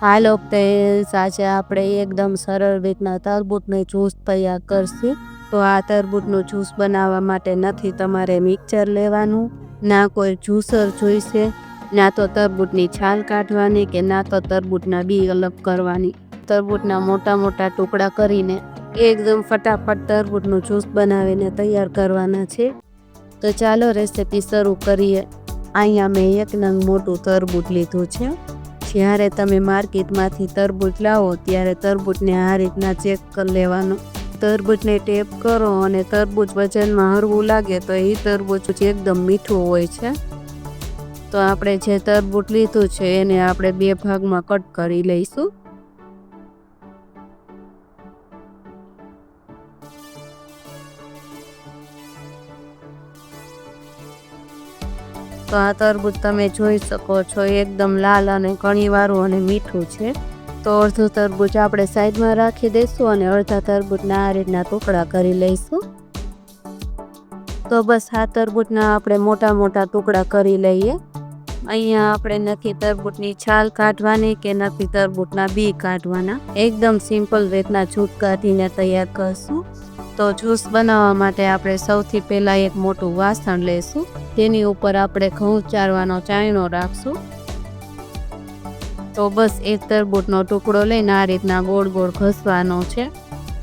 હાલો friends, આજે આપણે એકદમ સરળ રીતના તરબૂચનો જ્યુસ તૈયાર કરશું. તો આ તરબૂચનો જ્યુસ બનાવવા માટે નથી તમારે મિક્સર લેવાનું, ના કોઈ જ્યુસર જોઈશે, ના તો તરબૂચની છાલ કાઢવાની કે ના તો તરબૂચના બી અલગ કરવાની. તરબૂચના મોટા મોટા ટુકડા કરીને એકદમ ફટાફટ તરબૂચનો જ્યુસ બનાવીને તૈયાર કરવાના છે. તો ચાલો રેસીપી શરૂ કરીએ. અહીંયા મેં એક નંગ મોટું તરબૂચ લીધું છે. જ્યારે તમે માર્કેટમાંથી તરબૂચ લાવો ત્યારે તરબૂચને આ રીતના ચેક કરી લેવાનું. તરબૂચને ટેપ કરો અને તરબૂચ વજનમાં હળવું લાગે તો એ તરબૂચ એકદમ મીઠું હોય છે. તો આપણે જે તરબૂચ લીધું છે એને આપણે 2 ભાગમાં કટ કરી લઈશું. તો આ તરબૂચ તમે જોઈ શકો છો એકદમ લાલ અને કણીવાળું અને મીઠું છે. તો અડધું તરબૂચ આપણે સાઈડમાં રાખી દઈશું અને અડધા તરબૂચના આ રીતના ટુકડા કરી લઈશું. તો બસ આ તરબૂચના આપણે મોટા મોટા ટુકડા કરી લઈએ. અહીંયા આપણે નથી તરબૂચની છાલ કાઢવાની કે નથી તરબૂચના બી કાઢવાના. એકદમ સિમ્પલ રીતના જ્યુસ કાઢીને તૈયાર કરશું. તો જ્યુસ બનાવવા માટે આપણે સૌથી પહેલાં એક મોટું વાસણ લઈશું. તેની ઉપર આપણે ઘઉં ચારવાનો ચાયણો રાખશું. તો બસ એક તરબૂચનો ટુકડો લઈને આ રીતના ગોળ ગોળ ઘસવાનો છે.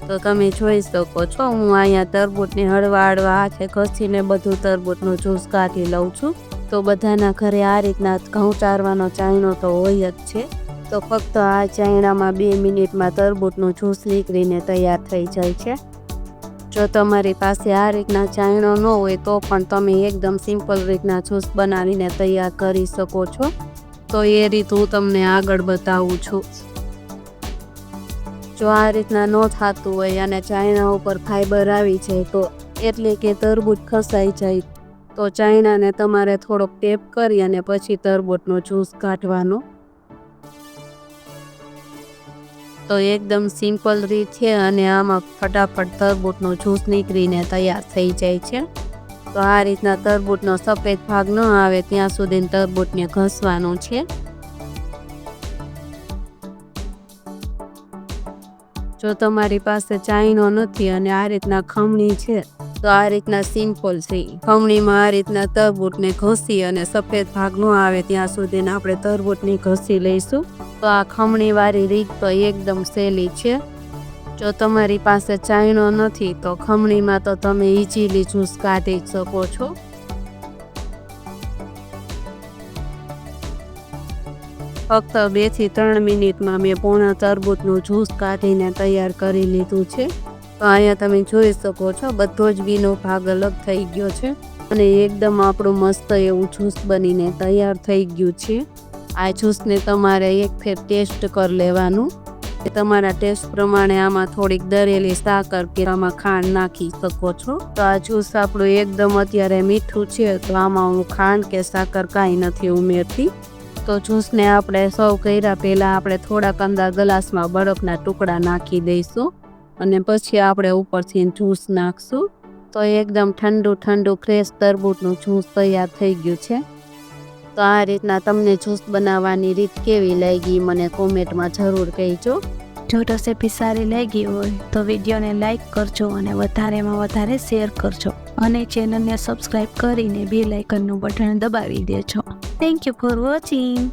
તો તમે જોઈ શકો છો હું અહીંયા તરબૂચને હળવા હળવા હાથે ઘસીને બધું તરબૂચનું જ્યુસ કાઢી લઉં છું. તો બધાના ઘરે આ રીતના ઘઉં ચારવાનો ચાયણો તો હોય જ છે. તો ફક્ત આ ચાયણામાં 2 મિનિટમાં તરબૂચનું જ્યુસ નીકળીને તૈયાર થઈ જાય છે. જો તમારી પાસે આ રીતના ચાયણો ન હોય તો પણ તમે એકદમ સિમ્પલ રીતના જ્યુસ બનાવીને તૈયાર કરી શકો છો. તો એ રીત હું તમને આગળ બતાવું છું. જો આ રીતના ન થતું હોય અને ચાયણા ઉપર ફાઈબર આવી જાય તો એટલે કે તરબૂચ ખસાઈ જાય તો ચાયણાને તમારે થોડોક ટેપ કરી અને પછી તરબૂચનો જ્યુસ કાઢવાનો. તો એકદમ સિમ્પલ રીત છે અને આમાં ફટાફટ તરબૂચનો જ્યુસ નીકળીને તૈયાર થઈ જાય છે. તો આ રીતના તરબૂચનો સફેદ ભાગ ન આવે ત્યાં સુધી તરબૂચને ઘસવાનું છે. જો તમારી પાસે ચાયણો નથી અને આ રીતના ખમણી છે તો આ રીતના સિમ્પલ છે. ખમણીમાં આ રીતના તરબૂચને ઘસી અને સફેદ ભાગ ન આવે ત્યાં સુધી આપણે તરબૂચને ઘસી લઈશું. તો આ ખમણીવાળી રીત તો એકદમ સહેલી છે. જો તમારી પાસે ચાયણો નથી તો ખમણીમાં તો તમે ઇઝીલી જ્યુસ કાઢી શકો છો. ફક્ત 2 થી 3 મિનિટમાં મેં પૂર્ણ તરબૂચનું જ્યુસ કાઢીને તૈયાર કરી લીધું છે. તો અહીંયા તમે જોઈ શકો છો બધો જ બીનો ભાગ અલગ થઈ ગયો છે અને એકદમ આપણું મસ્ત એવું જ્યુસ બનીને તૈયાર થઈ ગયું છે. આ જ્યુસને તમારે એક ફેર ટેસ્ટ કરી લેવાનું. તમારા ટેસ્ટ પ્રમાણે આમાં થોડીક દળેલી સાકર કે આમાં ખાંડ નાખી શકો છો. તો આ જ્યુસ આપણું એકદમ અત્યારે મીઠું છે તો આમાં હું ખાંડ કે સાકર કાંઈ નથી ઉમેરતી. તો જ્યુસને આપણે સર્વ કર્યા પહેલાં આપણે થોડાક અંદર ગ્લાસમાં બરફના ટુકડા નાખી દઈશું અને પછી આપણે ઉપરથી જ્યુસ નાખશું. તો એકદમ ઠંડુ ઠંડુ ફ્રેશ તરબૂચનું જ્યુસ તૈયાર થઈ ગયું છે. તો આ રીતના તમને જ્યુસ બનાવવાની રીત કેવી લાગી મને કોમેન્ટમાં જરૂર કહેજો. જો રેસીપી સારી લાગી હોય તો વિડીયોને લાઈક કરજો અને વધારેમાં વધારે શેર કરજો અને ચેનલને સબસ્ક્રાઈબ કરીને બેલ આઇકનનું બટન દબાવી દેજો. Thank you for watching.